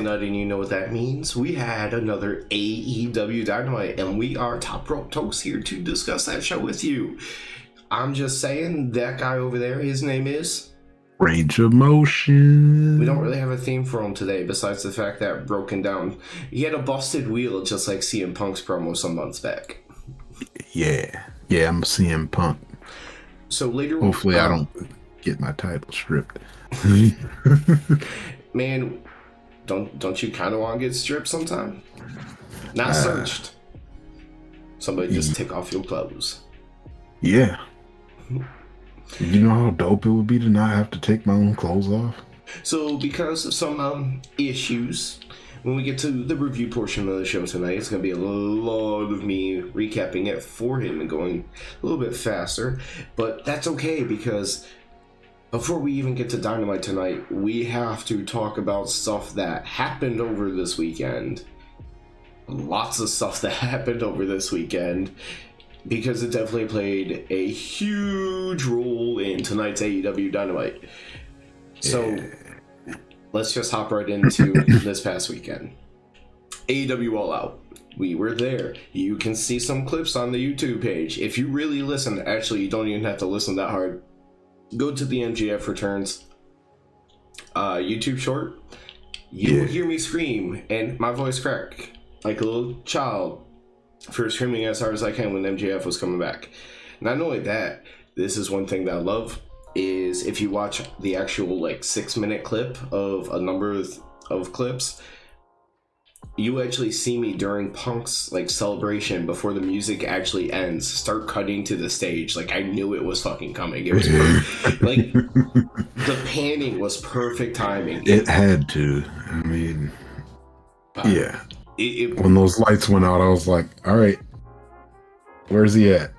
Nut, and you know what that means. We had another AEW Dynamite, and we are Top Rope Tokes here to discuss that show with you. I'm just saying, that guy over there, his name is... Range of Motion. We don't really have a theme for him today, besides the fact that Broken Down, he had a busted wheel just like CM Punk's promo some months back. Yeah, I'm CM Punk. So later... Hopefully I don't get my title stripped. Man, don't you kind of want to get stripped sometime? Not searched. Somebody just take off your clothes. Yeah. You know how dope it would be to not have to take my own clothes off? So because of some issues, when we get to the review portion of the show tonight, it's going to be a lot of me recapping it for him and going a little bit faster. But that's okay, because before we even get to Dynamite tonight, we have to talk about stuff that happened over this weekend. Lots of stuff that happened over this weekend, because it definitely played a huge role in tonight's AEW Dynamite. So let's just hop right into this past weekend. AEW All Out. We were there. You can see some clips on the YouTube page. If you really listen, actually you don't even have to listen that hard. Go to the MJF Returns YouTube short. You will hear me scream and my voice crack like a little child for screaming as hard as I can when MJF was coming back. Not only that, this is one thing that I love, is if you watch the actual 6-minute clip of a number of clips, you actually see me during Punk's celebration before the music actually ends start cutting to the stage. I knew it was fucking coming. It was perfect. The panning was perfect timing. It had to. I mean, yeah. When those lights went out, I was like, all right, where's he at?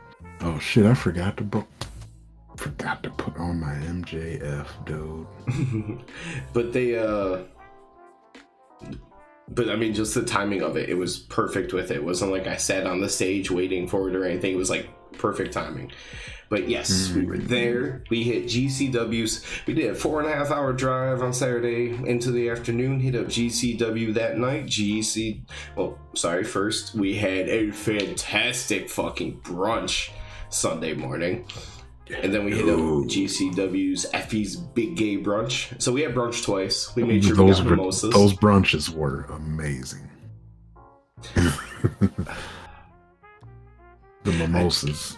Oh shit, I forgot to put on my MJF, dude. But I mean, just the timing of it was perfect with it. It wasn't like I sat on the stage waiting for it or anything. It was perfect timing. But yes, we were there. We hit GCW's. We did a 4.5 hour drive on Saturday into the afternoon. Hit up GCW that night. First we had a fantastic fucking brunch Sunday morning. And then we hit up GCW's Effie's Big Gay Brunch. So we had brunch twice. We made sure we got mimosas. Those brunches were amazing. The mimosas.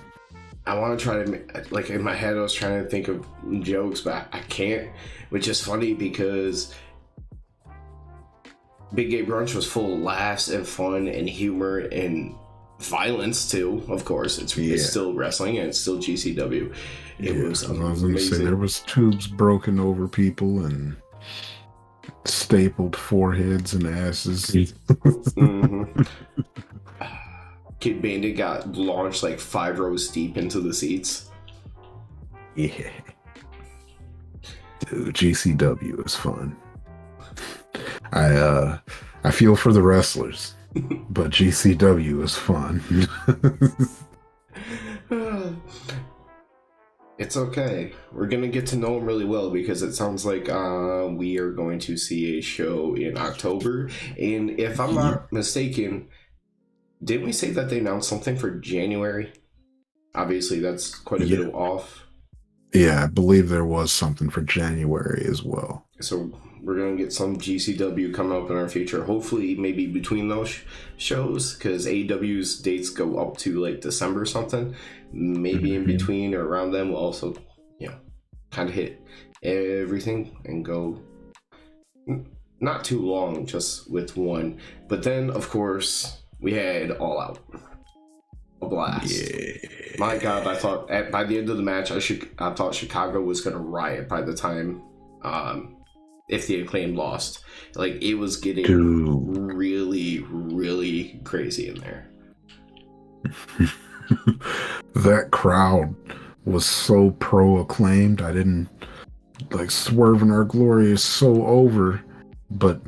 I want to try to, in my head I was trying to think of jokes, but I can't. Which is funny because Big Gay Brunch was full of laughs and fun and humor and violence too, of course. It's still wrestling and it's still GCW. It was amazing. I was going to say, there was tubes broken over people and stapled foreheads and asses. Mm-hmm. Kid Bandit got launched 5 rows deep into the seats. Yeah. Dude, GCW is fun. I feel for the wrestlers. But GCW is fun. It's okay. We're going to get to know him really well, because it sounds like we are going to see a show in October. And if I'm not mistaken, didn't we say that they announced something for January? Obviously, that's quite a bit off. Yeah, I believe there was something for January as well. So we're going to get some GCW coming up in our future. Hopefully, maybe between those shows, because AEW's dates go up to December or something. Maybe in between or around them, we'll also, kind of hit everything and go not too long just with one. But then, of course, we had All Out. A blast. Yeah. My God, I thought by the end of the match, I thought Chicago was going to riot by the time if the Acclaim lost. It was getting really, really crazy in there. That crowd was so pro-Acclaimed. I didn't Swerve in Our Glory is so over, but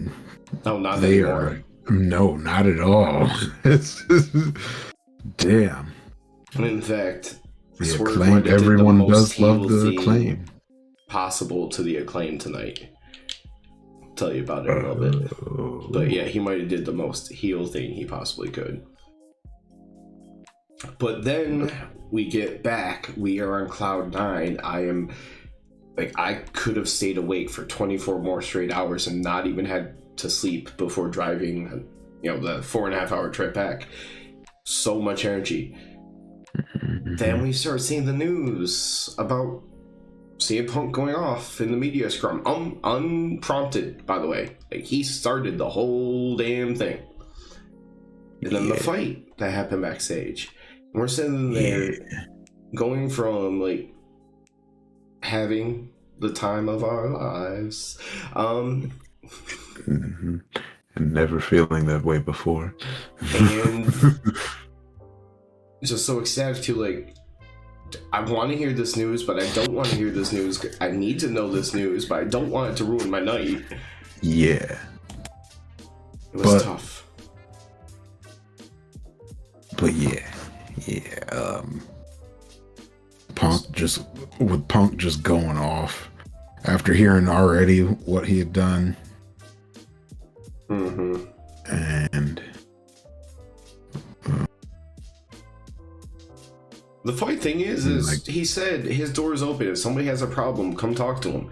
no, not anymore. No, not at all. Damn. And in fact, the Acclaim, everyone does love the Acclaim. Possible to the Acclaim tonight. tell you about it in a little bit. But yeah, he might have did the most heel thing he possibly could. But then we get back. We are on cloud 9. I could have stayed awake for 24 more straight hours and not even had to sleep before driving, the 4.5 hour trip back. So much energy. Then we start seeing the news about CM Punk going off in the media scrum. Unprompted, by the way. Like, he started the whole damn thing. And then the fight that happened backstage. We're sitting there going from, like, having the time of our lives. And never feeling that way before. And just so ecstatic to, like, I want to hear this news, but I don't want to hear this news. I need to know this news, but I don't want it to ruin my night. Yeah. It was tough. But Punk just going off after hearing already what he had done. And the funny thing is like, he said his door is open. If somebody has a problem, come talk to him.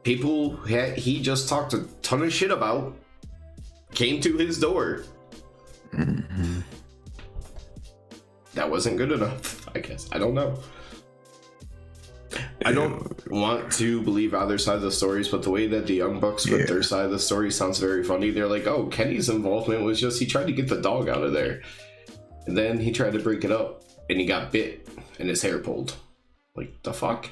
People he just talked a ton of shit about came to his door. That wasn't good enough, I guess. I don't know. I don't want to believe either side of the stories, but the way that the Young Bucks put their side of the story sounds very funny. They're like, oh, Kenny's involvement was just he tried to get the dog out of there. And then he tried to break it up, and he got bit, and his hair pulled. Like, the fuck?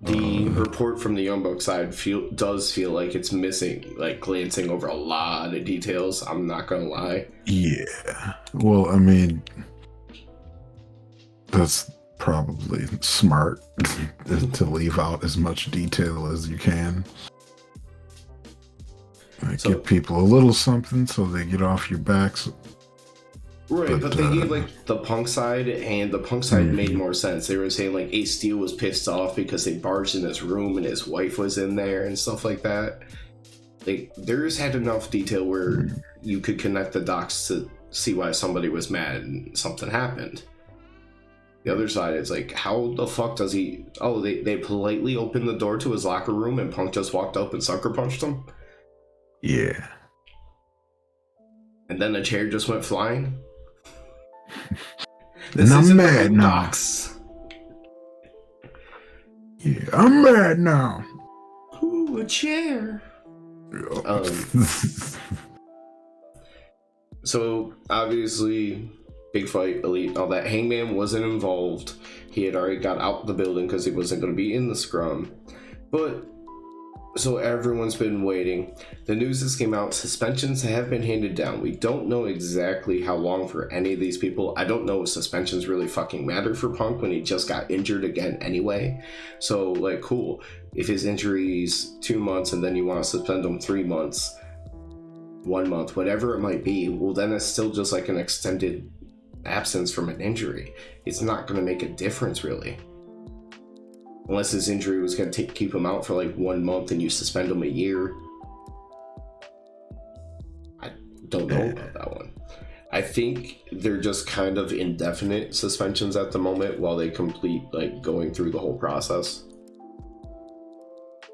The report from the Young Bucks side does feel like it's missing, like glancing over a lot of details. I'm not gonna lie. Yeah. Well, I mean, that's probably smart to leave out as much detail as you can. Like, give people a little something so they get off your backs. Right, but they gave, like, the Punk side, and the Punk side made more sense. They were saying, like, Ace Steel was pissed off because they barged in his room and his wife was in there and stuff like that. Like, theirs had enough detail where you could connect the dots to see why somebody was mad and something happened. The other side is like, how the fuck does he... Oh, they politely opened the door to his locker room and Punk just walked up and sucker punched him? Yeah. And then the chair just went flying? And I'm mad now. Yeah, I'm mad now. Ooh, a chair. So, obviously, big fight, elite, all that. Hangman wasn't involved. He had already got out the building because he wasn't going to be in the scrum. But, so everyone's been waiting. The news just came out. Suspensions have been handed down. We don't know exactly how long for any of these people. I don't know if suspensions really fucking matter for Punk when he just got injured again anyway. So, like, cool. If his injury's 2 months and then you want to suspend him 3 months, 1 month, whatever it might be, well, then it's still just like an extended absence from an injury. It's not going to make a difference, really. Unless his injury was going to keep him out for like 1 month and you suspend him a year. I don't know about that one. I think they're just kind of indefinite suspensions at the moment while they complete, like, going through the whole process.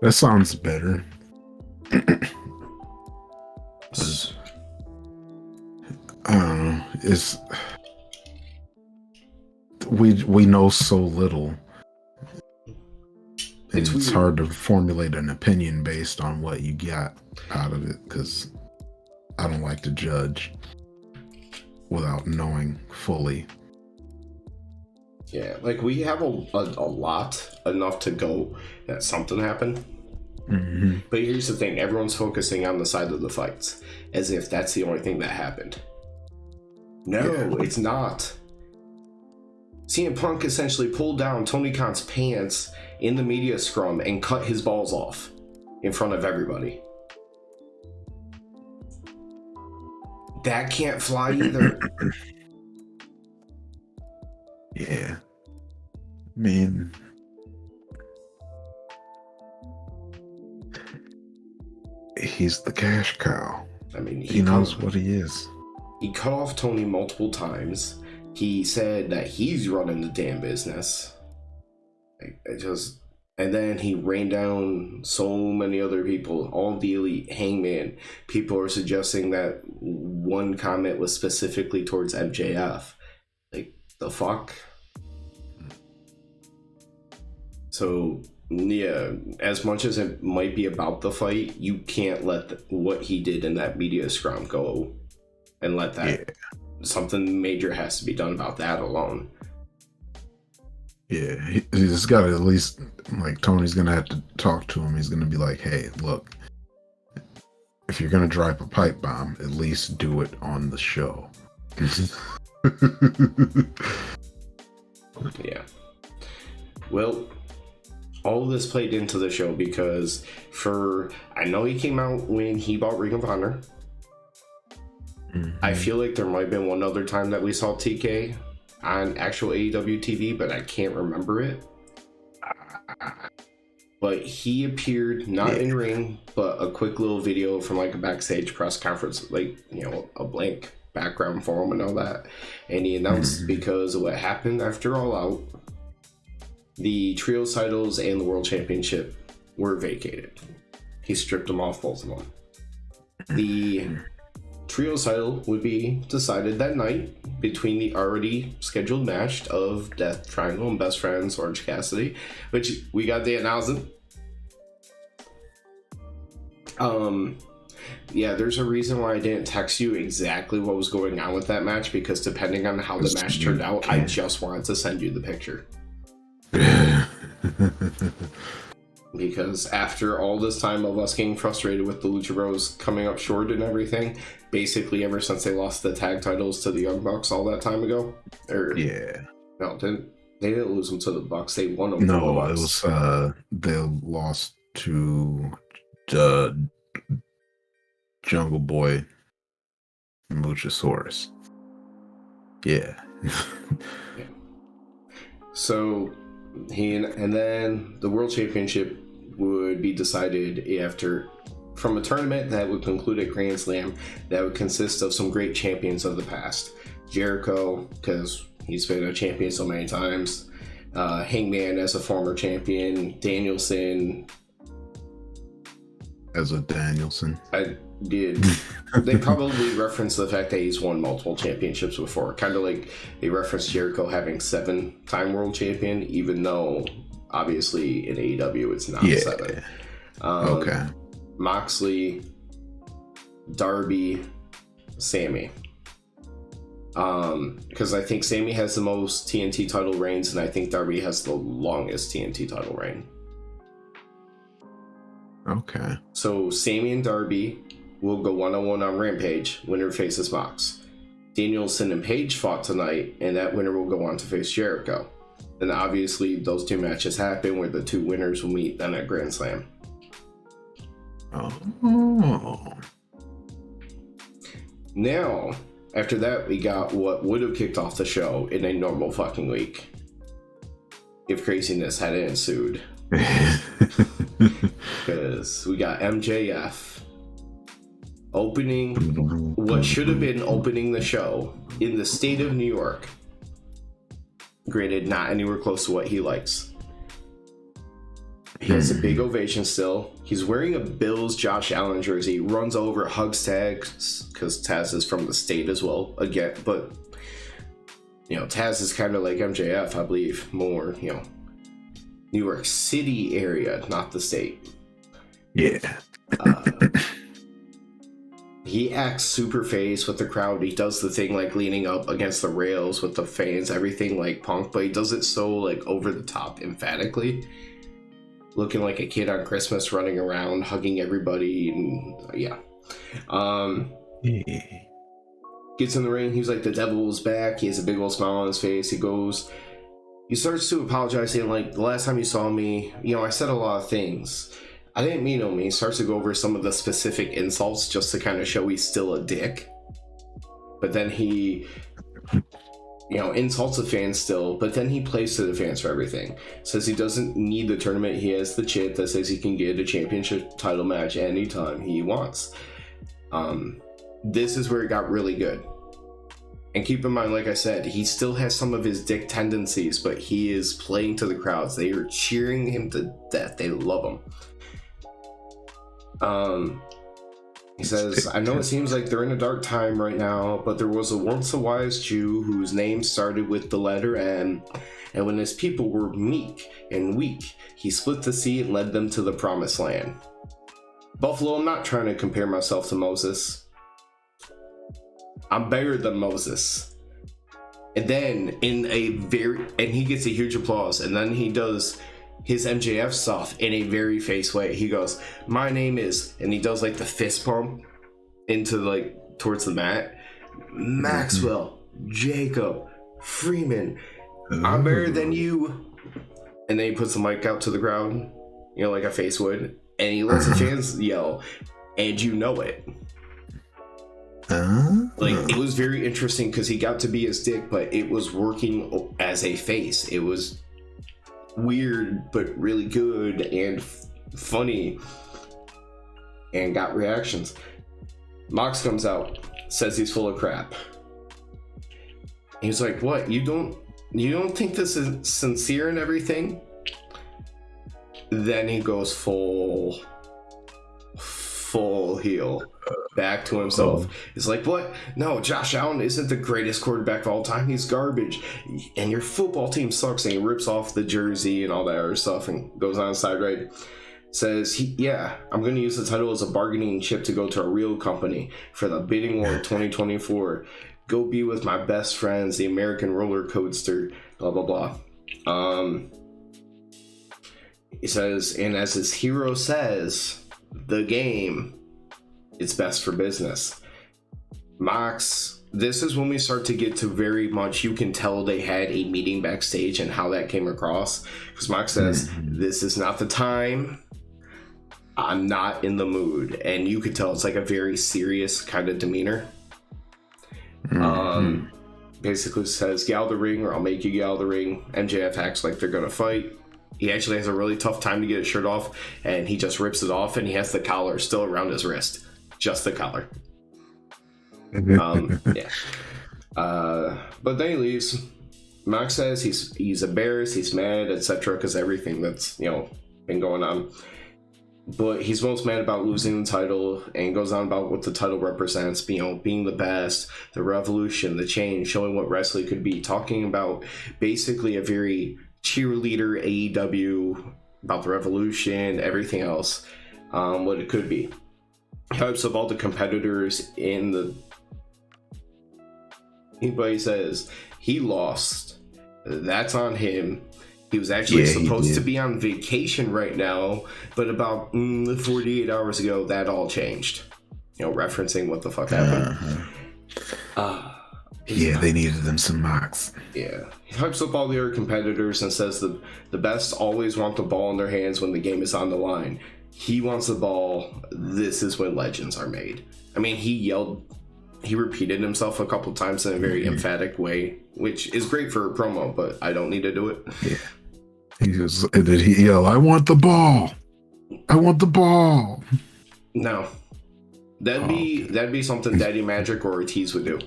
That sounds better. I don't know. We know so little. And it's hard to formulate an opinion based on what you got out of it, because I don't like to judge without knowing fully. Yeah, like, we have a lot, enough to go that something happened. Mm-hmm. But here's the thing, everyone's focusing on the side of the fights, as if that's the only thing that happened. No, it's not. CM Punk essentially pulled down Tony Khan's pants in the media scrum and cut his balls off in front of everybody. That can't fly either. Yeah. I mean, he's the cash cow. I mean, he knows what he is. He cut off Tony multiple times. He said that he's running the damn business. And then he rained down so many other people, all the elite. Hangman. People are suggesting that one comment was specifically towards MJF. Like, the fuck? So, yeah, as much as it might be about the fight, you can't let what he did in that media scrum go and let that... Yeah. Something major has to be done about that alone. Yeah, he's got to at least, like, Tony's going to have to talk to him. He's going to be like, hey, look, if you're going to drop a pipe bomb, at least do it on the show. Yeah. Well, all of this played into the show because I know he came out when he bought Ring of Honor. Mm-hmm. I feel like there might have been one other time that we saw TK on actual AEW TV, but I can't remember it. But he appeared not in ring, but a quick little video from like a backstage press conference, like, you know, a blank background for him and all that. And he announced because of what happened after All Out, the Trios titles and the World Championship were vacated. He stripped them off, both of them. The Trios title would be decided that night between the already scheduled match of Death Triangle and Best Friends Orange Cassidy, which we got the announcement. Yeah, there's a reason why I didn't text you exactly what was going on with that match, because depending on how the match turned out, I just wanted to send you the picture. Because after all this time of us getting frustrated with the Lucha Bros coming up short and everything, basically ever since they lost the tag titles to the Young Bucks all that time ago, no, they didn't lose them to the Bucks. They won them. No, it was they lost to Jungle Boy and Luchasaurus. Yeah. Yeah. So and then the World Championship would be decided from a tournament that would conclude at Grand Slam that would consist of some great champions of the past. Jericho, because he's been a champion so many times. Hangman as a former champion. Danielson. As a Danielson. I did. They probably referenced the fact that he's won multiple championships before. Kind of like they referenced Jericho having 7-time world champion, even though obviously in AEW it's not 7. Okay. Moxley, Darby, Sammy. Because I think Sammy has the most TNT title reigns, and I think Darby has the longest TNT title reign. Okay. So Sammy and Darby will go 1-on-1 on Rampage. Winner faces Mox. Danielson and Page fought tonight, and that winner will go on to face Jericho. And obviously those two matches happen where the two winners will meet then at Grand Slam. Oh. Now, after that, we got what would have kicked off the show in a normal fucking week if craziness had ensued. Because we got MJF opening what should have been opening the show in the state of New York. Granted, not anywhere close to what he likes. He has a big ovation still. He's wearing a Bills Josh Allen jersey, runs over, hugs Taz, because Taz is from the state as well, again, but you know, Taz is kind of like MJF, I believe, more, you know, New York City area, not the state. Yeah. He acts super face with the crowd. He does the thing like leaning up against the rails with the fans, everything like Punk, but he does it so like over the top, emphatically. Looking like a kid on Christmas, running around, hugging everybody, and yeah. Gets in the ring, he's like, the devil is back. He has a big old smile on his face. He starts to apologize, saying like, the last time you saw me, you know, I said a lot of things. I didn't mean on me. He starts to go over some of the specific insults just to kind of show he's still a dick. But then he insults the fans still, but then he plays to the fans for everything. Says he doesn't need the tournament. He has the chip that says he can get a championship title match anytime he wants. This is where it got really good. And keep in mind, like I said, he still has some of his dick tendencies, but he is playing to the crowds. They are cheering him to death. They love him. He says, I know it seems like they're in a dark time right now, but there was once a wise Jew whose name started with the letter M, and when his people were meek and weak, he split the sea and led them to the promised land. Buffalo, I'm not trying to compare myself to Moses. I'm better than Moses. And then and he gets a huge applause, and then he does his MJF stuff in a very face way. He goes, my name is, and he does like the fist pump into like towards the mat. Maxwell, Jacob, Freeman, I'm better than you. And then he puts the mic out to the crowd, like a face would, and he lets the fans yell, and you know it. Like, it was very interesting because he got to be his dick, but it was working as a face. It was weird but really good and funny, and got reactions. Mox comes out, says he's full of crap. He's like, what, you don't think this is sincere and everything? Then he goes full heel back to himself. He's like, what? No, Josh Allen isn't the greatest quarterback of all time. He's garbage. And your football team sucks. And he rips off the jersey and all that other stuff and goes on side right. Says, I'm going to use the title as a bargaining chip to go to a real company for the bidding war of 2024. Go be with my best friends, the American roller coaster, blah, blah, blah. He says, and as his hero says, the game, it's best for business. Mox, this is when we start to get to very much, you can tell they had a meeting backstage and how that came across. Because Mox says, this is not the time. I'm not in the mood. And you could tell it's like a very serious kind of demeanor. Basically says, get out of the ring or I'll make you get out of the ring. MJF acts like they're going to fight. He actually has a really tough time to get his shirt off, and he just rips it off, and he has the collar still around his wrist. Just the collar. Yeah. But then he leaves. Mox says he's embarrassed, he's mad, etc., because everything that's, been going on. But he's most mad about losing the title, and goes on about what the title represents, being the best, the revolution, the change, showing what wrestling could be, talking about basically a very cheerleader AEW, about the revolution, everything else, what it could be. He hypes up all the competitors in the... Anybody says he lost, that's on him. He was actually supposed to be on vacation right now, but about 48 hours ago, that all changed. Referencing what the fuck happened. They needed them some Mox. Yeah. He hypes up all the other competitors and says the best always want the ball in their hands when the game is on the line. He wants the ball. This is when legends are made. I mean, he repeated himself a couple times in a very emphatic way, which is great for a promo, but I don't need to do it. Yeah. Did he yell, I want the ball. I want the ball. No. That'd be something Daddy Magic or Ortiz would do.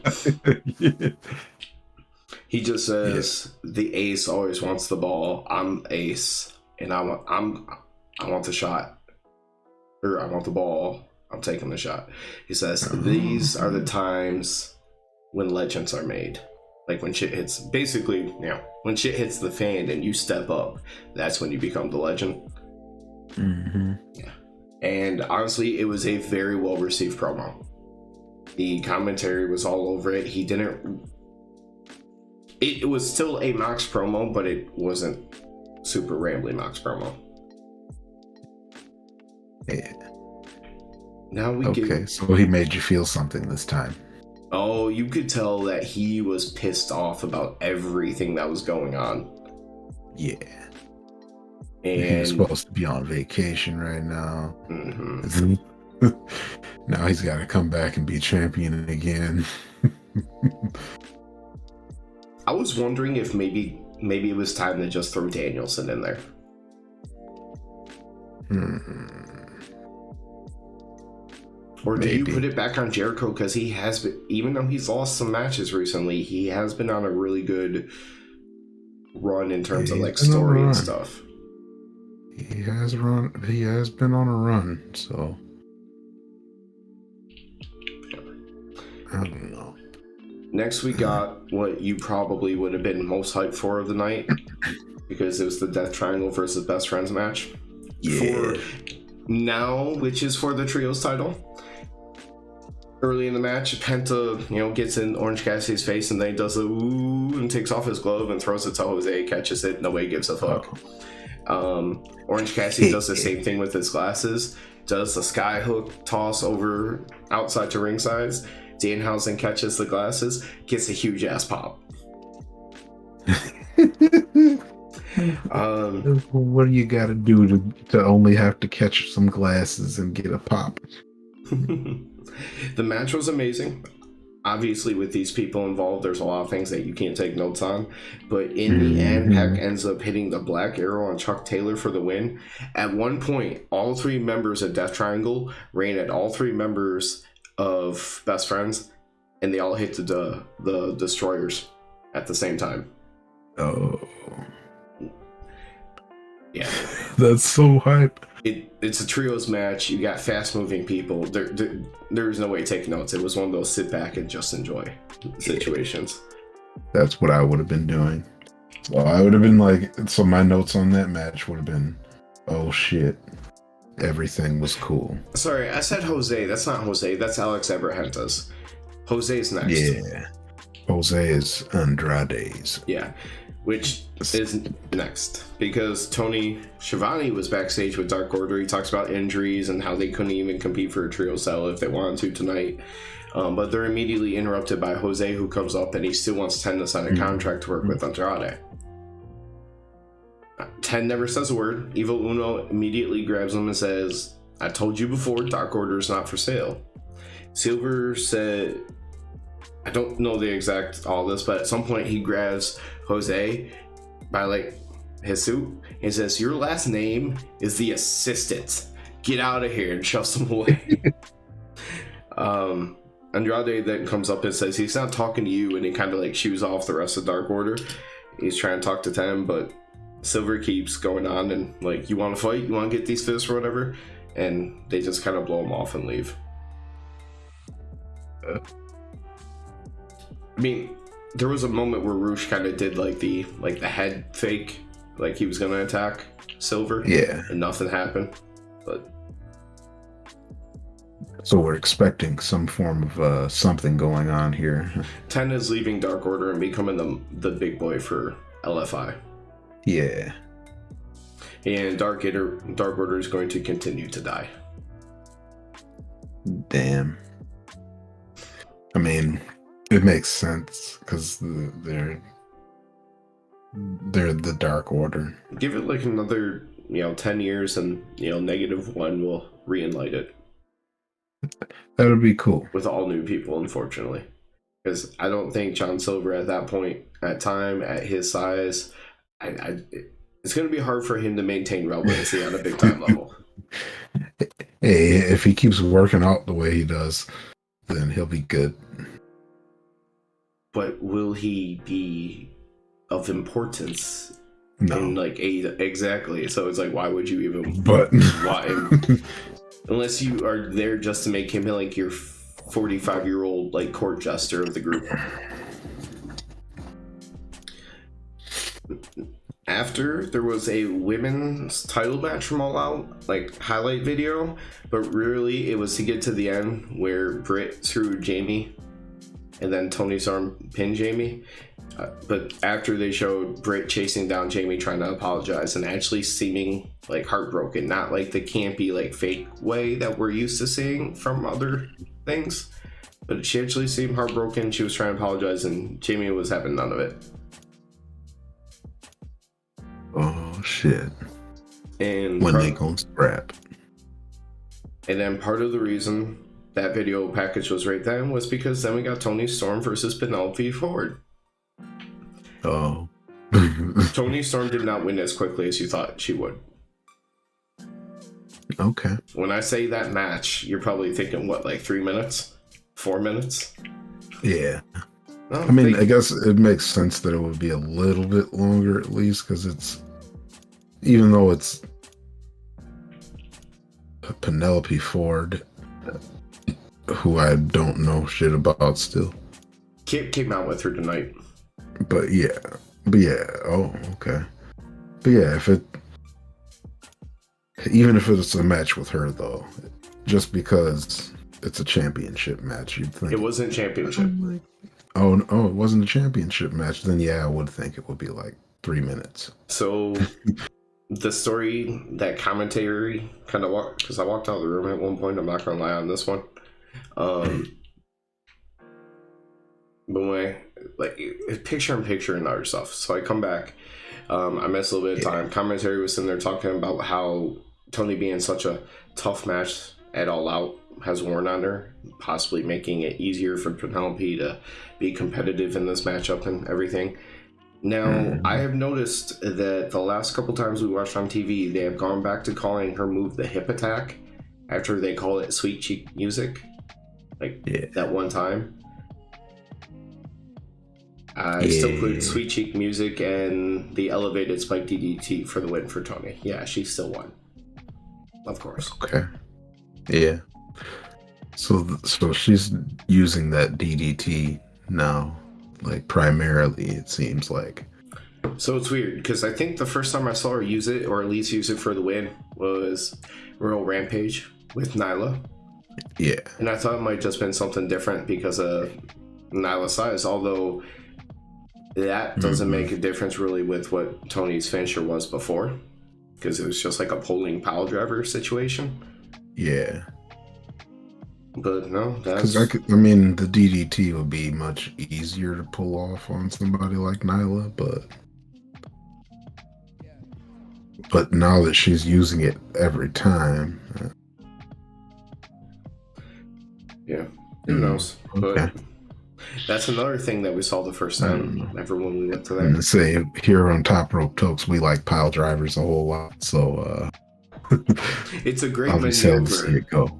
He just says the ace always wants the ball. I'm ace, and I want the shot, or I want the ball. I'm taking the shot. He says these are the times when legends are made. Like when shit hits, basically, when shit hits the fan and you step up, that's when you become the legend. Yeah. And honestly, it was a very well received promo. The commentary was all over it. It was still a Mox promo, but it wasn't super rambly Mox promo. Yeah. Now so he made you feel something this time. Oh, you could tell that he was pissed off about everything that was going on. Yeah. And he's supposed to be on vacation right now. Now he's got to come back and be champion again. I was wondering if maybe it was time to just throw Danielson in there. Or do you put it back on Jericho? Because he has been, even though he's lost some matches recently, he has been on a really good run in terms of like story and stuff. He has been on a run, so I don't know. Next we got what you probably would have been most hyped for of the night, because it was the Death Triangle versus Best Friends match. Yeah. For now, which is for the Trios title. Early in the match, Penta, gets in Orange Cassidy's face and then he does a ooh and takes off his glove and throws it to Jose, catches it, nobody gives a fuck. Orange Cassidy does the same thing with his glasses, does the sky hook toss over outside to ringside. Danhausen catches the glasses, gets a huge ass pop. What do you gotta do to only have to catch some glasses and get a pop? The match was amazing. Obviously, with these people involved, there's a lot of things that you can't take notes on. But in the end, Pac ends up hitting the Black Arrow on Chuck Taylor for the win. At one point, all three members of Death Triangle ran at all three members of Best Friends, and they all hit the Destroyers at the same time. Oh. Yeah. That's so hype. It's a trios match. You got fast-moving people. There's no way to take notes. It was one of those sit back and just enjoy situations. That's what I would have been doing. So I would have been like, so my notes on that match would have been, oh shit, everything was cool. Sorry, I said Jose. That's not Jose. That's Alex Abrahantes. Jose's next. Yeah. Jose is Andrade's. Yeah. Which is next, because Tony Schiavone was backstage with Dark Order. He talks about injuries and how they couldn't even compete for a trio cell if they wanted to tonight. But they're immediately interrupted by Jose, who comes up and he still wants Ten to sign a contract to work with Andrade. Ten never says a word. Evil Uno immediately grabs him and says, I told you before, Dark Order is not for sale. Silver said, I don't know the exact all this, but at some point he grabs Jose by like his suit and says, your last name is the assistant. Get out of here, and shoves him away. Andrade then comes up and says he's not talking to you, and he kind of like shoos off the rest of Dark Order. He's trying to talk to Ten, but Silver keeps going on and like, you want to fight? You want to get these fists or whatever? And they just kind of blow him off and leave. I mean, there was a moment where Roosh kind of did like the head fake, like he was gonna attack Silver. Yeah. And nothing happened. But so we're expecting some form of something going on here. Ten is leaving Dark Order and becoming the big boy for LFI. Yeah. And Dark Order is going to continue to die. Damn. I mean, it makes sense because they're the Dark Order. Give it like another 10 years and -1 will re-enlight it. That would be cool. With all new people, unfortunately. Because I don't think John Silver at that point, at his size, it's going to be hard for him to maintain relevancy on a big time level. Hey, if he keeps working out the way he does, then he'll be good. But will he be of importance? No. In like exactly. So it's like, why would you even? But why? Unless you are there just to make him like your 45-year-old like court jester of the group. After, there was a women's title match from All Out, like highlight video, but really it was to get to the end where Britt threw Jamie and then Tony Storm pinned Jamie. But after they showed Britt chasing down Jamie, trying to apologize and actually seeming like heartbroken, not like the campy like fake way that we're used to seeing from other things, but she actually seemed heartbroken. She was trying to apologize and Jamie was having none of it. Oh shit. And when they gon' scrap. And then part of the reason that video package was right then was because then we got Tony Storm versus Penelope Ford. Oh. Toni Storm did not win as quickly as you thought she would. Okay. When I say that match, you're probably thinking, what, like 3 minutes? 4 minutes? Yeah. I mean, I guess it makes sense that it would be a little bit longer at least, because it's, even though it's Penelope Ford, who I don't know shit about still. Came out with her tonight. But yeah. Oh, okay. But yeah, even if it's a match with her though, just because it's a championship match, you'd think it wasn't championship. Oh, it wasn't a championship match. Then yeah, I would think it would be like 3 minutes. So the story, that commentary kind of walked, because I walked out of the room at one point. I'm not gonna lie on this one. But when picture in picture and other stuff. So I come back. I missed a little bit of time. Commentary was sitting there talking about how Toni being such a tough match at All Out has worn on her, possibly making it easier for Penelope to be competitive in this matchup and everything. Now, I have noticed that the last couple times we watched on TV, they have gone back to calling her move the hip attack after they call it Sweet Cheek Music. That one time. I still put Sweet Cheek Music and the elevated spike DDT for the win for Toni. Yeah, she still won. Of course. Okay. Yeah. So she's using that DDT now, like primarily, it seems like. So it's weird, because I think the first time I saw her use it, or at least use it for the win, was Royal Rampage with Nyla. Yeah. And I thought it might just been something different because of Nyla's size, although that doesn't make a difference really with what Toni's finisher was before, because it was just like a pulling pile driver situation. Yeah. But no, that's... Because I mean, the DDT would be much easier to pull off on somebody like Nyla, but now that she's using it every time... Yeah, who knows? Okay. But that's another thing that we saw the first time ever when we went to that. And say, here on Top Rope Tokes, we like pile drivers a whole lot, so... it's a great I'll be sad to see it go.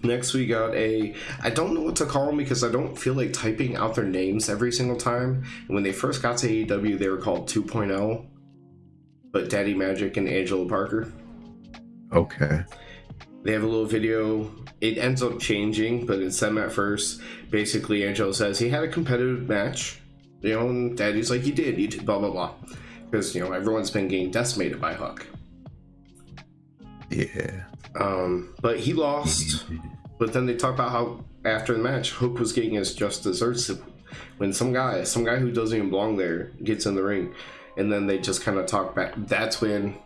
Next we got I don't know what to call them because I don't feel like typing out their names every single time. And when they first got to AEW, they were called 2.0, but Daddy Magic and Angela Parker. Okay. They have a little video. It ends up changing, but it's them at first. Basically, Angelo says he had a competitive match, and Daddy's like, you did, blah blah blah, because everyone's been getting decimated by Hook. Yeah. But he lost. But then they talk about how after the match, Hook was getting his just desserts when some guy who doesn't even belong there gets in the ring, and then they just kind of talk back. That's when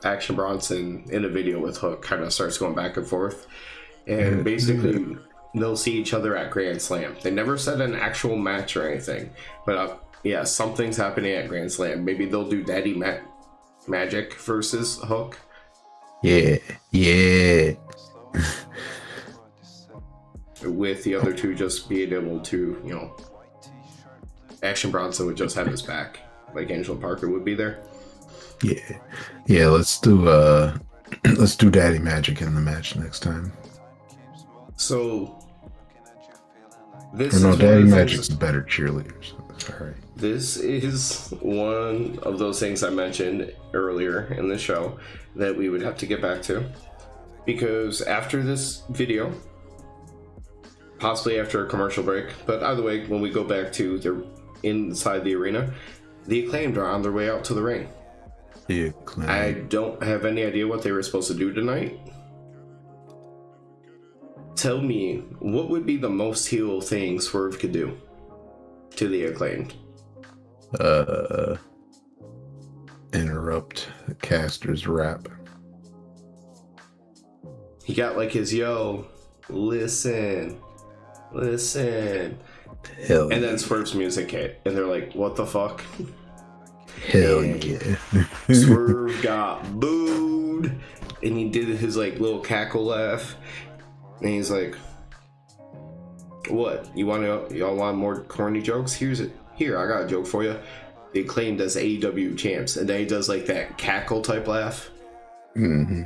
Action Bronson in a video with Hook kind of starts going back and forth, and basically they'll see each other at Grand Slam. They never said an actual match or anything, but yeah, something's happening at Grand Slam. Maybe they'll do Daddy Magic versus Hook. Yeah. With the other two just being able to, Action Bronson would just have his back, like Angela Parker would be there. Yeah. Let's do Daddy Magic in the match next time. So Daddy Magic's a better cheerleader. So that's all right. This is one of those things I mentioned earlier in the show that we would have to get back to, because after this video, possibly after a commercial break, but either way, when we go back to the inside the arena, the Acclaimed are on their way out to the ring. The Acclaimed. I don't have any idea what they were supposed to do tonight. Tell me, what would be the most heel thing Swerve could do to the Acclaimed? Interrupt the caster's rap. He got like his listen. Hell and then Swerve's music hit, and they're like, what the fuck? Hell yeah. Swerve got booed, and he did his like little cackle laugh, and he's like, What? Y'all want more corny jokes? Here, I got a joke for you. They claimed as AEW champs, and then he does like that cackle type laugh. Mm-hmm.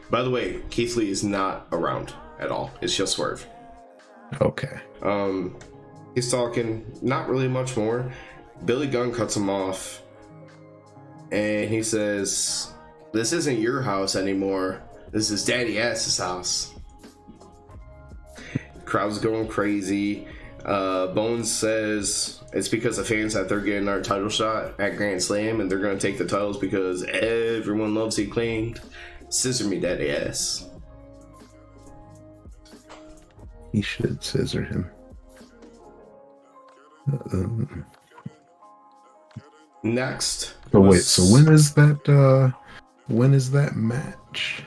By the way, Keith Lee is not around at all. It's just Swerve. Okay. He's talking, not really much more. Billy Gunn cuts him off, and he says, "This isn't your house anymore. This is Daddy Ass's house." Crowd's going crazy. Bones says it's because the fans that they're getting our title shot at Grand Slam, and they're going to take the titles because everyone loves the Acclaimed. Scissor me, Daddy Ass. He should scissor him. Next. So wait, so when is that match?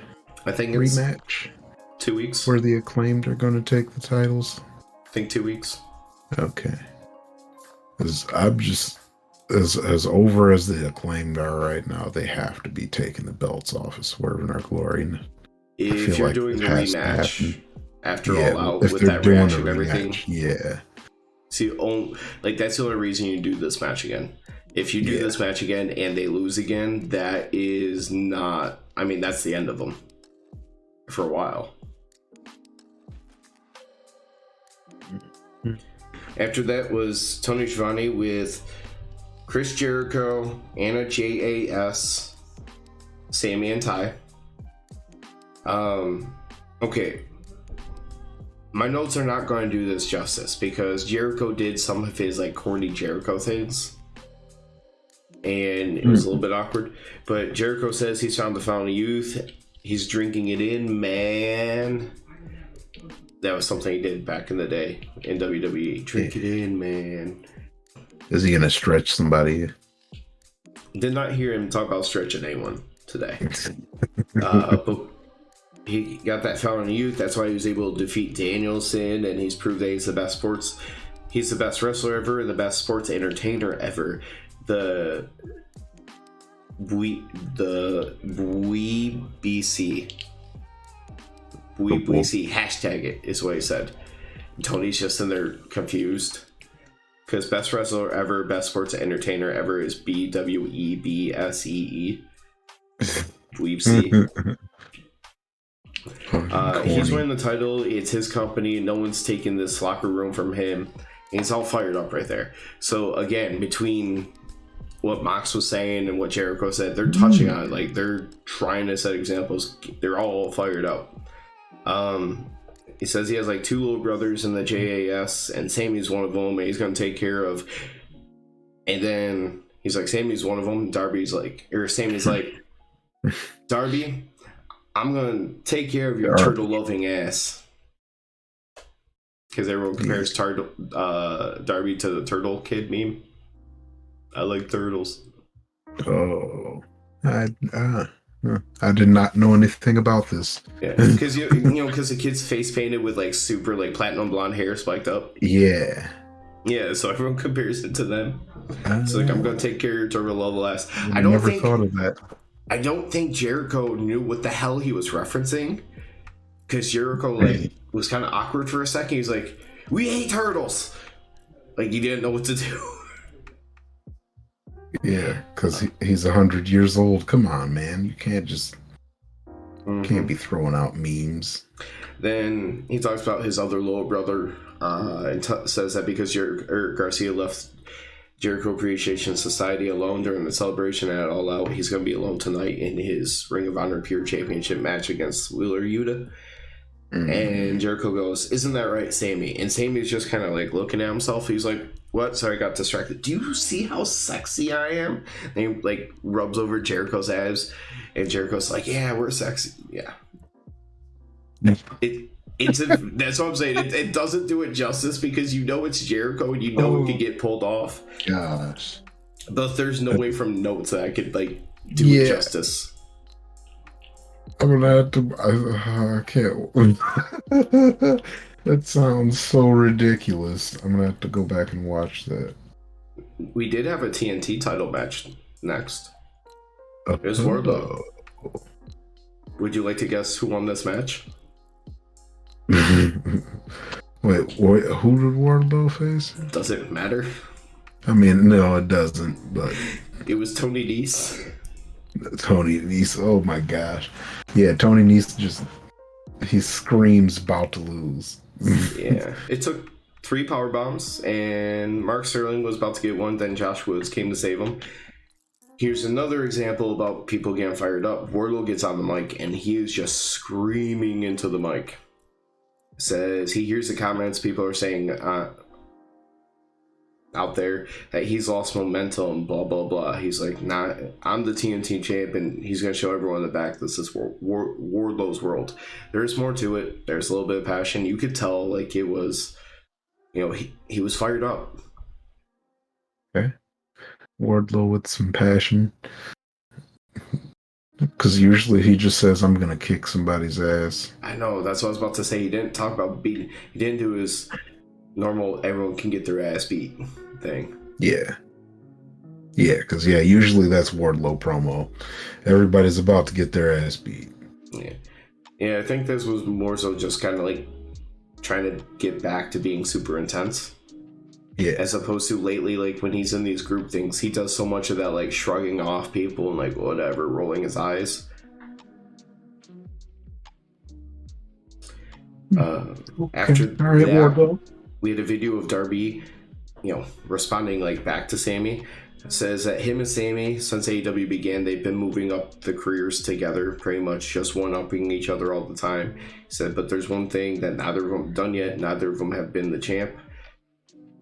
I think it's rematch. 2 weeks. Where the Acclaimed are going to take the titles? I think 2 weeks. Okay. Because I'm just as over as the Acclaimed are right now, they have to be taking the belts off of Swerve and Our Glory. And if you're doing the rematch after All Out with that reaction and everything, see, that's the only reason you do this match again. If you do this match again and they lose again, that is not. I mean, that's the end of them for a while. After that was Tony Schiavone with Chris Jericho, Anna JAS, Sammy and Ty. Okay. My notes are not going to do this justice because Jericho did some of his corny Jericho things. And it was a little bit awkward. But Jericho says he's found the fountain of youth. He's drinking it in, man. That was something he did back in the day in WWE. Drink it in, man. Is he going to stretch somebody? Did not hear him talk about stretching anyone today. But he got that fountain of youth. That's why he was able to defeat Danielson, and he's proved that he's the best wrestler ever, the best sports entertainer ever. The BC hashtag it is what he said. Tony's just in there confused because best wrestler ever, best sports entertainer ever is BWEBSEE. Weebsy. He's winning the title. It's his company. No one's taking this locker room from him. He's all fired up right there. So again, between what Mox was saying and what Jericho said, they're touching on it. They're trying to set examples. They're all fired up. He says he has 2 little brothers in the JAS, and Sammy's one of them, and he's going to take care of. And then he's like, Sammy's one of them. Sammy's like, Darby, I'm going to take care of your turtle-loving ass. Because everyone compares Darby to the turtle kid meme. I like turtles. Oh, I did not know anything about this. Yeah, because because the kid's face painted with super platinum blonde hair spiked up. Yeah, so everyone compares it to them. It's I'm gonna take care of your turtle level ass. I never thought of that. I don't think Jericho knew what the hell he was referencing, because Jericho was kind of awkward for a second. He's like, "We hate turtles." He didn't know what to do. Yeah, because he's 100 years old. Come on, man. You can't just can't be throwing out memes. Then he talks about his other little brother and says that because Garcia left Jericho Appreciation Society alone during the celebration at All Out, he's going to be alone tonight in his Ring of Honor Pure Championship match against Wheeler Yuta. And Jericho goes, "Isn't that right, Sammy?" And Sammy's just kind of looking at himself. He's like, "What? Sorry, I got distracted. Do you see how sexy I am?" And he rubs over Jericho's abs, and Jericho's like, "Yeah, we're sexy." Yeah. That's what I'm saying. It doesn't do it justice because it's Jericho and it can get pulled off. Gosh. But there's no way from notes that I could do it justice. I'm gonna have to. I can't. That sounds so ridiculous. I'm gonna have to go back and watch that. We did have a TNT title match next. It was Wardlow. Would you like to guess who won this match? Wait, who did Wardlow face? Does it matter? I mean, no, it doesn't. But it was Tony Nese. Tony Nese. Oh my gosh, yeah, Tony Nese he screams about to lose. Yeah, it took 3 power bombs, and Mark Sterling was about to get one. Then Josh Woods came to save him. Here's another example about people getting fired up. Wardlow gets on the mic, and he is just screaming into the mic. Says he hears the comments people are saying out there that he's lost momentum, blah blah blah. He's like, nah, I'm the TNT champ, and he's gonna show everyone in the back this is Wardlow's world. There's more to it. There's a little bit of passion. You could tell like it was, he was fired up. Okay, Wardlow with some passion, because usually he just says, "I'm gonna kick somebody's ass." I know, that's what I was about to say. He didn't talk about beating. He didn't do his normal everyone can get their ass beat thing. Yeah, because usually that's Wardlow promo. Everybody's about to get their ass beat. Yeah, I think this was more so just kind of like trying to get back to being super intense. Yeah, as opposed to lately, like when he's in these group things, he does so much of that, like shrugging off people and like whatever, rolling his eyes. After that, Wardlow. We had a video of Darby, responding like back to Sammy. It says that him and Sammy, since AEW began, they've been moving up the careers together, pretty much just one-upping each other all the time. He said, but there's one thing that neither of them have done yet. Neither of them have been the champ.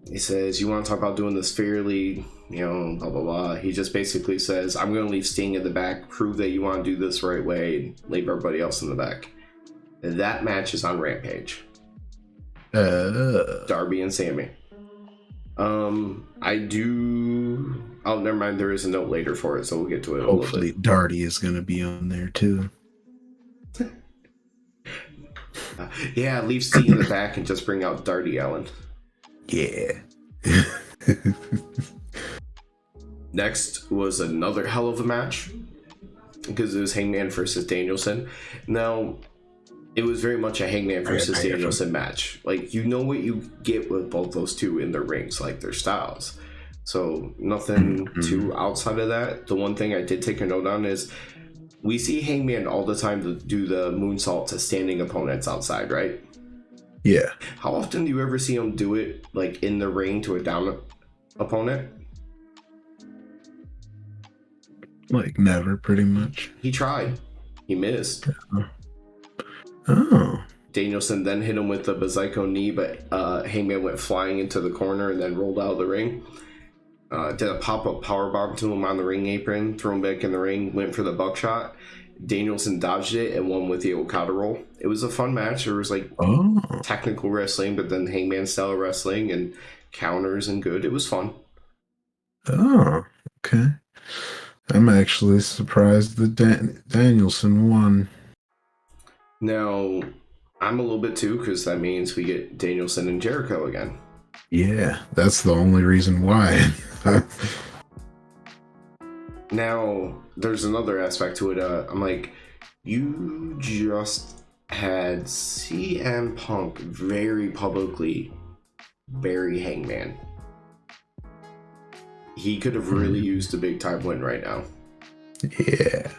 He says, you want to talk about doing this fairly, blah, blah, blah. He just basically says, I'm going to leave Sting in the back, prove that you want to do this the right way, and leave everybody else in the back. And that match is on Rampage. Darby and Sammy. Oh, never mind, there is a note later for it, so we'll get to it. Hopefully Darby is going to be on there too. Leave Sting in the back and just bring out Darby Allin. Yeah. Next was another hell of a match because it was Hangman versus Danielson. Now, it was very much a Hangman versus Danielson match. Like, you know what you get with both those two in their rings, like their styles. So nothing too outside of that. The one thing I did take a note on is we see Hangman all the time to do the moonsault to standing opponents outside, right? Yeah. How often do you ever see him do it, like, in the ring to a down opponent? Like, never, pretty much. He tried. He missed. Oh. Danielson then hit him with the Bazaico knee, but Hangman went flying into the corner and then rolled out of the ring. Did a pop-up powerbomb to him on the ring apron, threw him back in the ring, went for the buckshot. Danielson dodged it and won with the Okada roll. It was a fun match. There was like technical wrestling, but then Hangman style wrestling and counters and good. It was fun. Oh, okay. I'm actually surprised that Danielson won. Now, I'm a little bit too, because that means we get Danielson and Jericho again. Yeah, that's the only reason why. Now, there's another aspect to it. I'm like, you just had CM Punk very publicly bury Hangman. He could have really used a big time win right now. Yeah.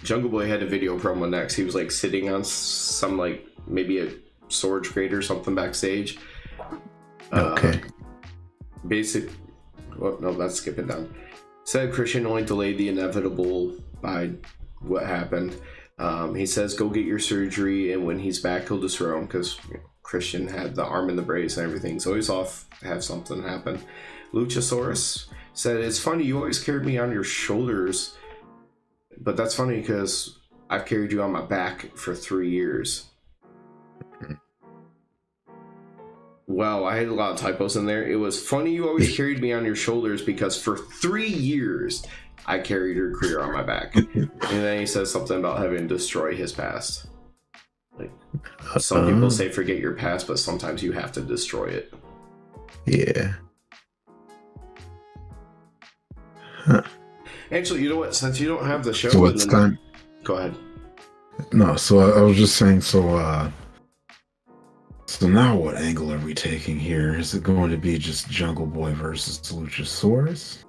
Jungle Boy had a video promo next. He was like sitting on some like maybe a storage crate or something backstage. Okay. That's skipping down. Said Christian only delayed the inevitable by what happened. He says go get your surgery, and when he's back he'll destroy him because Christian had the arm in the brace and everything, so he's off to have something happen. Luchasaurus said it's funny you always carried me on your shoulders, but that's funny because I've carried you on my back for 3 years. Wow, I had a lot of typos in there. It was funny you always carried me on your shoulders because for 3 years I carried your career on my back. And then he says something about having to destroy his past. Like, some people say forget your past, but sometimes you have to destroy it. Yeah. Huh. Actually, you know what? Since you don't have the show... So it's time. Go ahead. No, so I was just saying, so now what angle are we taking here? Is it going to be just Jungle Boy versus Luchasaurus?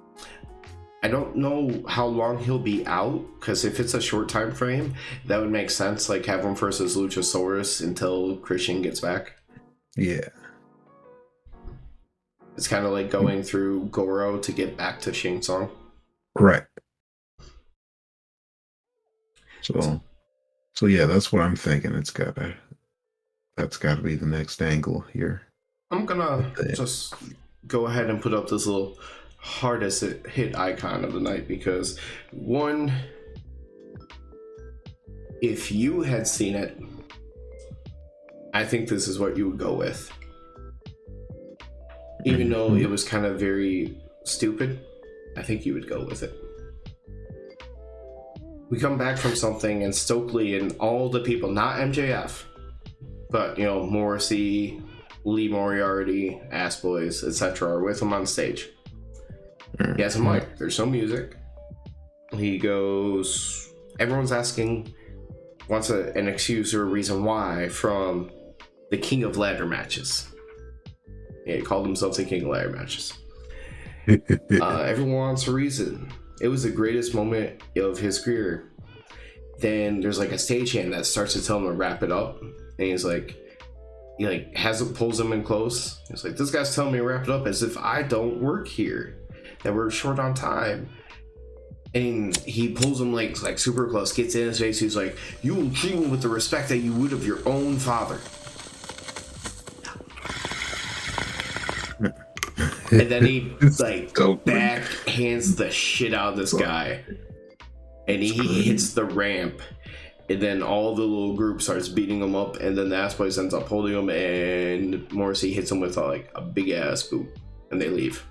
I don't know how long he'll be out, because if it's a short time frame, that would make sense. Like, have him versus Luchasaurus until Christian gets back. Yeah. It's kind of like going through Goro to get back to Shang Tsung. Right. So yeah, that's what I'm thinking. That's gotta be the next angle here. I'm gonna just go ahead and put up this little hardest hit icon of the night, because one, if you had seen it, I think this is what you would go with. Even though it was kind of very stupid, I think you would go with it. We come back from something, and Stokely and all the people, not MJF, but, you know, Morrissey, Lee Moriarty, Ass Boys, etc., are with him on stage. He has a mic. There's no music. He goes, everyone's asking, wants an excuse or a reason why from the King of Ladder Matches. Yeah, he called himself the King of Ladder Matches. Everyone wants a reason. It was the greatest moment of his career. Then there's like a stagehand that starts to tell him to wrap it up, and he's like, pulls him in close. He's like, this guy's telling me to wrap it up as if I don't work here, that we're short on time. And he pulls him like super close, gets in his face. He's like, you will treat me with the respect that you would of your own father. And then he backhands the shit out of this guy, and he hits the ramp, and then all the little group starts beating him up, and then the Ass Boys ends up holding him, and Morrissey hits him with a big ass boot, and they leave.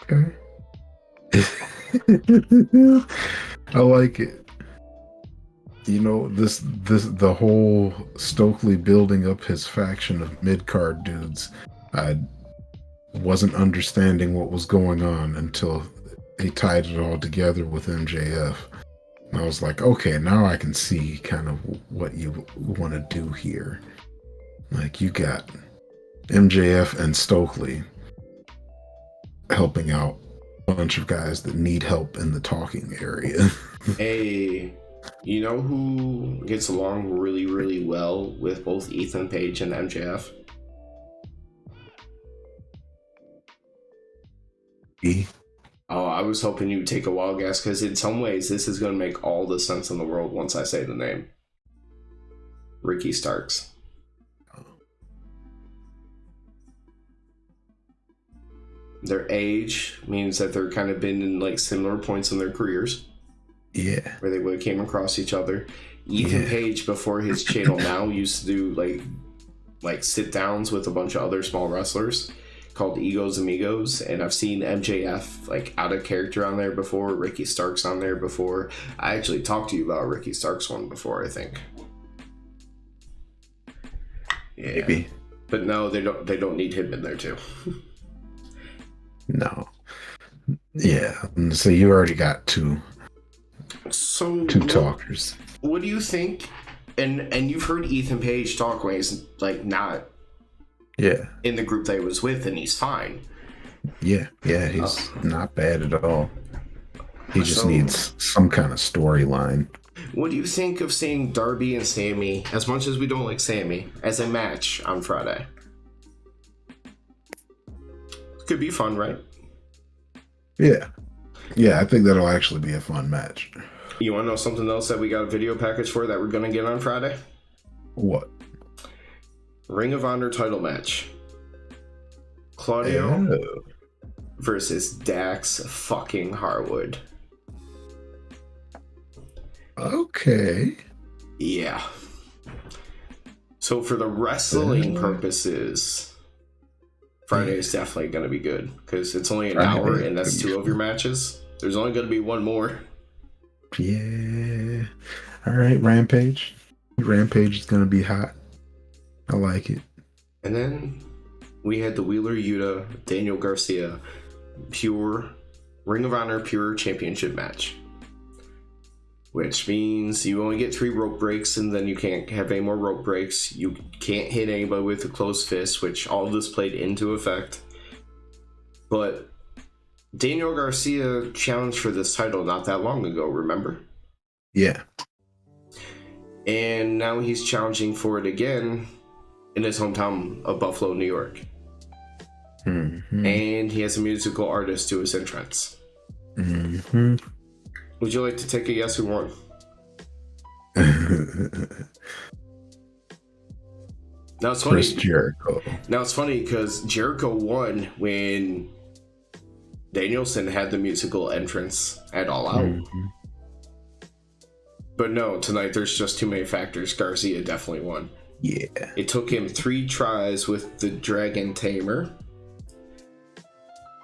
Okay. I like it. You know, the whole Stokely building up his faction of mid-card dudes, I wasn't understanding what was going on until he tied it all together with MJF. And I was like, okay, now I can see kind of what you want to do here. Like, you got MJF and Stokely helping out a bunch of guys that need help in the talking area. Hey, you know who gets along really, really well with both Ethan Page and MJF? Oh, I was hoping you would take a wild guess, because in some ways this is going to make all the sense in the world once I say the name. Ricky Starks. Their age means that they're kind of been in similar points in their careers. Yeah. Where they would have came across each other. Ethan Page, before his channel now, used to do like sit downs with a bunch of other small wrestlers called Egos Amigos, and I've seen MJF out of character on there before, Ricky Starks on there before. I actually talked to you about Ricky Starks one before, I think. Yeah. Maybe. But no, they don't need him in there too. No. Yeah. So you already got two talkers. What do you think? And you've heard Ethan Page talk when he's not in the group that he was with, and he's fine. Yeah, he's not bad at all. He just needs some kind of storyline. What do you think of seeing Darby and Sammy, as much as we don't like Sammy, as a match on Friday? Could be fun, right? Yeah, I think that'll actually be a fun match. You want to know something else that we got a video package for that we're going to get on Friday? What? Ring of Honor title match. Claudio versus Dax fucking Harwood. Okay. Yeah. So for the wrestling purposes, Friday is definitely going to be good, because it's only an hour, and that's two of your matches. There's only going to be one more. Yeah. All right, Rampage. Rampage is going to be hot. I like it. And then we had the Wheeler Yuta, Daniel Garcia, pure Ring of Honor pure championship match. which means you only get 3 rope breaks, and then you can't have any more rope breaks. You can't hit anybody with a closed fist, which all of this played into effect. But Daniel Garcia challenged for this title not that long ago, remember? Yeah. And now he's challenging for it again in his hometown of Buffalo, New York. Mm-hmm. And he has a musical artist to his entrance. Mm-hmm. Would you like to take a guess who won? Now it's funny. Chris Jericho. Now it's funny because Jericho won when Danielson had the musical entrance at All Out. Mm-hmm. But no, tonight there's just too many factors. Garcia definitely won. Yeah. It took him 3 tries with the Dragon Tamer.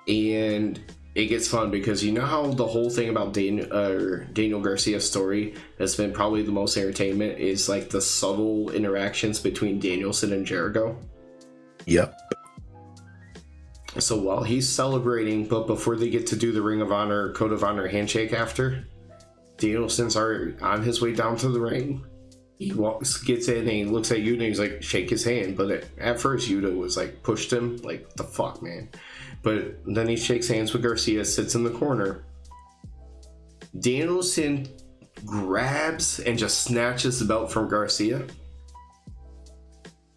And it gets fun because you know how the whole thing about Daniel Garcia's story has been probably the most entertainment is like the subtle interactions between Danielson and Jericho? Yep. So while he's celebrating, but before they get to do the Ring of Honor, Code of Honor handshake after, Danielson's on his way down to the ring. He gets in and he looks at Yuta and he's like, shake his hand. But at first Yuta was like, pushed him, like, the fuck, man. But then he shakes hands with Garcia, sits in the corner. Danielson grabs and just snatches the belt from Garcia.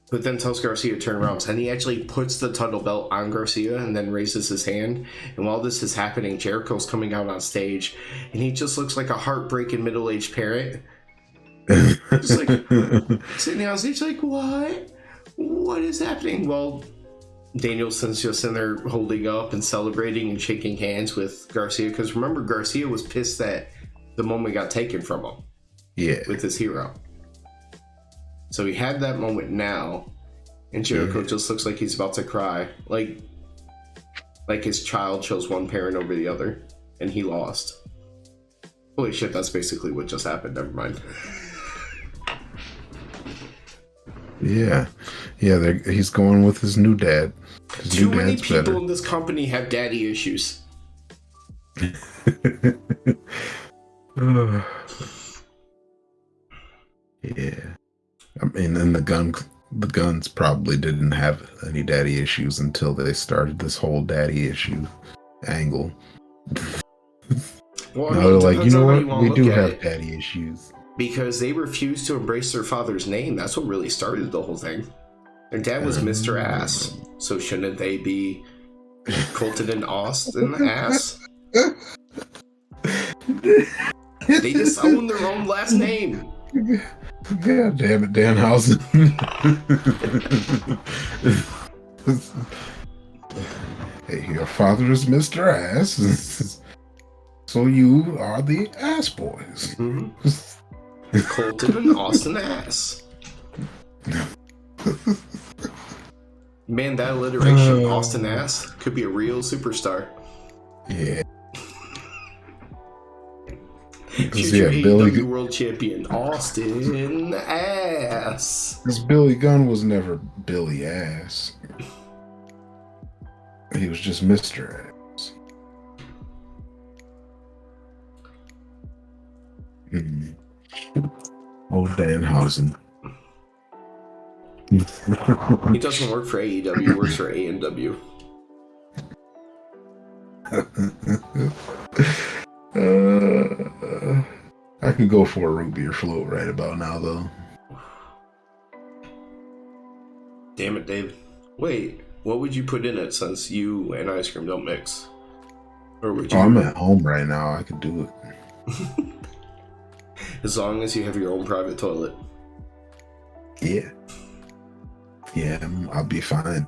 But then tells Garcia to turn around. And he actually puts the title belt on Garcia and then raises his hand. And while this is happening, Jericho's coming out on stage. And he just looks like a heartbreaking middle-aged parent. Just like sitting on stage like, what? What is happening? Well, Danielson's just in there holding up and celebrating and shaking hands with Garcia. Because remember, Garcia was pissed that the moment got taken from him. Yeah. With his hero. So he had that moment now, and Jericho just looks like he's about to cry. Like his child chose one parent over the other, and he lost. Holy shit, that's basically what just happened. Never mind. Yeah. Yeah, he's going with his new dad. Too many people in this company have daddy issues. Yeah. I mean, and the Guns probably didn't have any daddy issues until they started this whole daddy issue angle. Well, now they're like, you know what? We do have daddy issues. Because they refused to embrace their father's name. That's what really started the whole thing. Their dad was Mr. Ass. So shouldn't they be Colton and Austin Ass? They just own their own last name. God damn it, Danhausen. Hey, your father is Mr. Ass. So you are the Ass Boys. Mm-hmm. Colton and Austin Ass. Man, that alliteration, Austin Ass, could be a real superstar. Yeah. Future AEW World Champion, Austin Ass. Because Billy Gunn was never Billy Ass. He was just Mr. Ass. Old Danhausen. He doesn't work for AEW, he works for A&W. I could go for a root beer float right about now, though. Damn it, Dave. Wait, what would you put in it since you and ice cream don't mix? Or would you? I'm at home right now. I could do it. As long as you have your own private toilet. Yeah. Yeah, I'll be fine.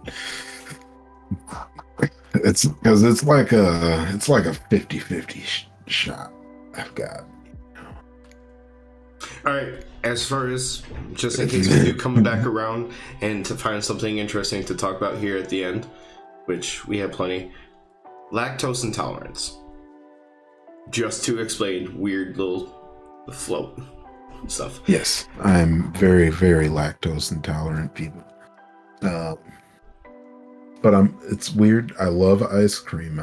It's because it's like a 50-50 shot I've got. All right, as far as just in case we do come back around and to find something interesting to talk about here at the end, which we have plenty, lactose intolerance. Just to explain weird little float stuff. Yes, I'm very, very lactose intolerant, people. But it's weird. I love ice cream.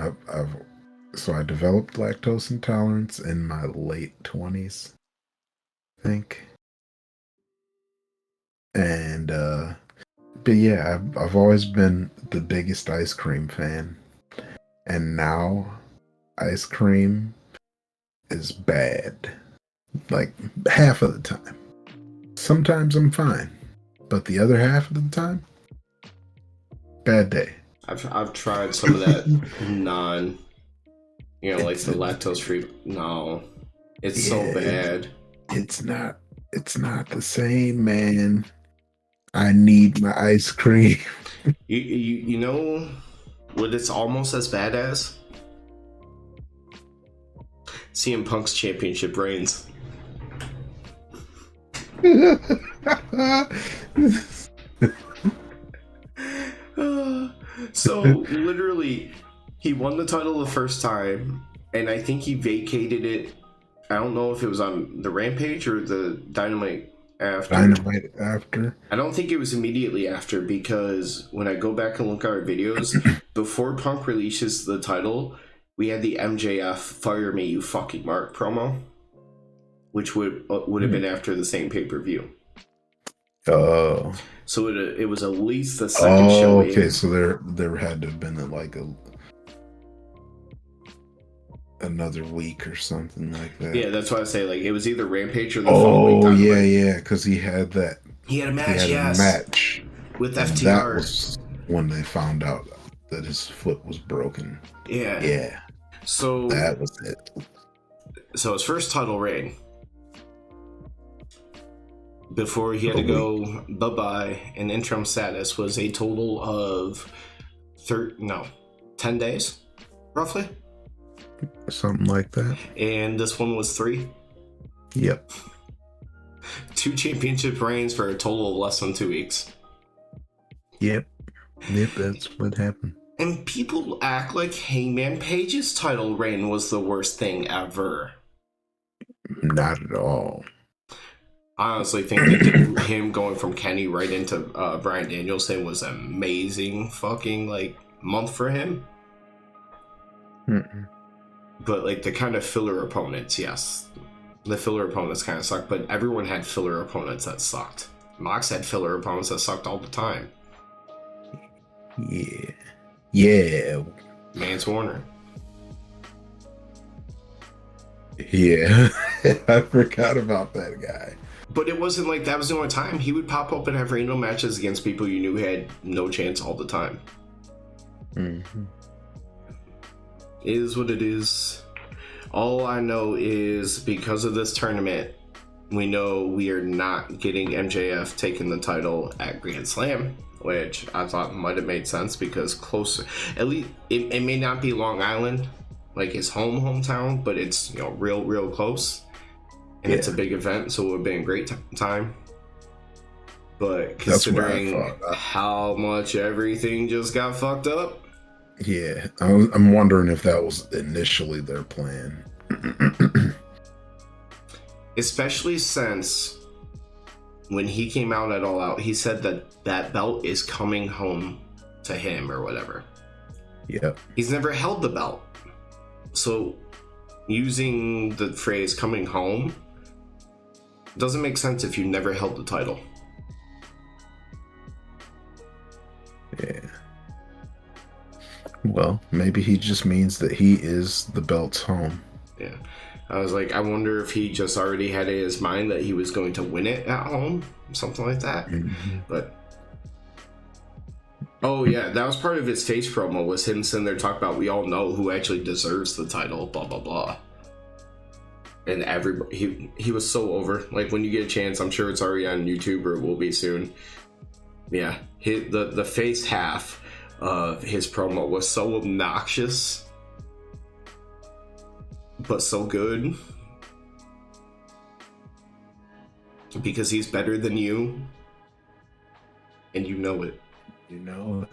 So I developed lactose intolerance in my late 20s. think. And but yeah, I've always been the biggest ice cream fan. And now ice cream is bad. Like half of the time. Sometimes I'm fine. But the other half of the time, bad day. I've tried some of that non, like the lactose free. No, it's so bad. It's not the same, man. I need my ice cream. You know what it's almost as bad as? CM Punk's championship reigns. So literally, he won the title the first time, and I think he vacated it. I don't know if it was on the Rampage or the Dynamite after. I don't think it was immediately after, because when I go back and look at our videos, before Punk releases the title, we had the MJF "Fire Me, You Fucking Mark" promo, which would have been after the same pay-per-view. Oh. So it was at least the second show. Okay, so there had to have been like another week or something like that. Yeah, that's why I say like it was either Rampage or the following time. Oh yeah, because he had that. He had a match. He had a match with FTR. That was when they found out that his foot was broken. Yeah. Yeah. So that was it. So his first title reign, before he had to go bye-bye in interim status, was a total of 10 days, roughly. Something like that. And this one was 3. Yep. 2 championship reigns for a total of less than 2 weeks. Yep, that's what happened. And people act like Hangman Page's title reign was the worst thing ever. Not at all. I honestly think that him going from Kenny right into Bryan Danielson was an amazing fucking month for him. But the kind of filler opponents, yes, the filler opponents kind of sucked. But everyone had filler opponents that sucked. Mox had filler opponents that sucked all the time. Yeah. Mance Warner. Yeah, I forgot about that guy. But it wasn't like that was the only time. He would pop up and have random matches against people you knew had no chance all the time. Mm-hmm. It is what it is. All I know is because of this tournament, we know we are not getting MJF taking the title at Grand Slam, which I thought might have made sense because closer, at least it may not be Long Island, like his hometown, but it's real close. And it's a big event, so it would have been a great time. But considering how much everything just got fucked up. Yeah, I'm wondering if that was initially their plan. Especially since when he came out at All Out, he said that belt is coming home to him or whatever. Yeah. He's never held the belt. So using the phrase coming home doesn't make sense if you never held the title. Yeah. Well, maybe he just means that he is the belt's home. Yeah. I was like, I wonder if he just already had in his mind that he was going to win it at home. Something like that. Mm-hmm. But oh yeah, that was part of his face promo, was him sitting there talking about we all know who actually deserves the title, blah blah blah. And everybody, he was so over. Like, when you get a chance, I'm sure it's already on YouTube or it will be soon. Yeah, the face half of his promo was so obnoxious, but so good. Because he's better than you, and you know it. You know it.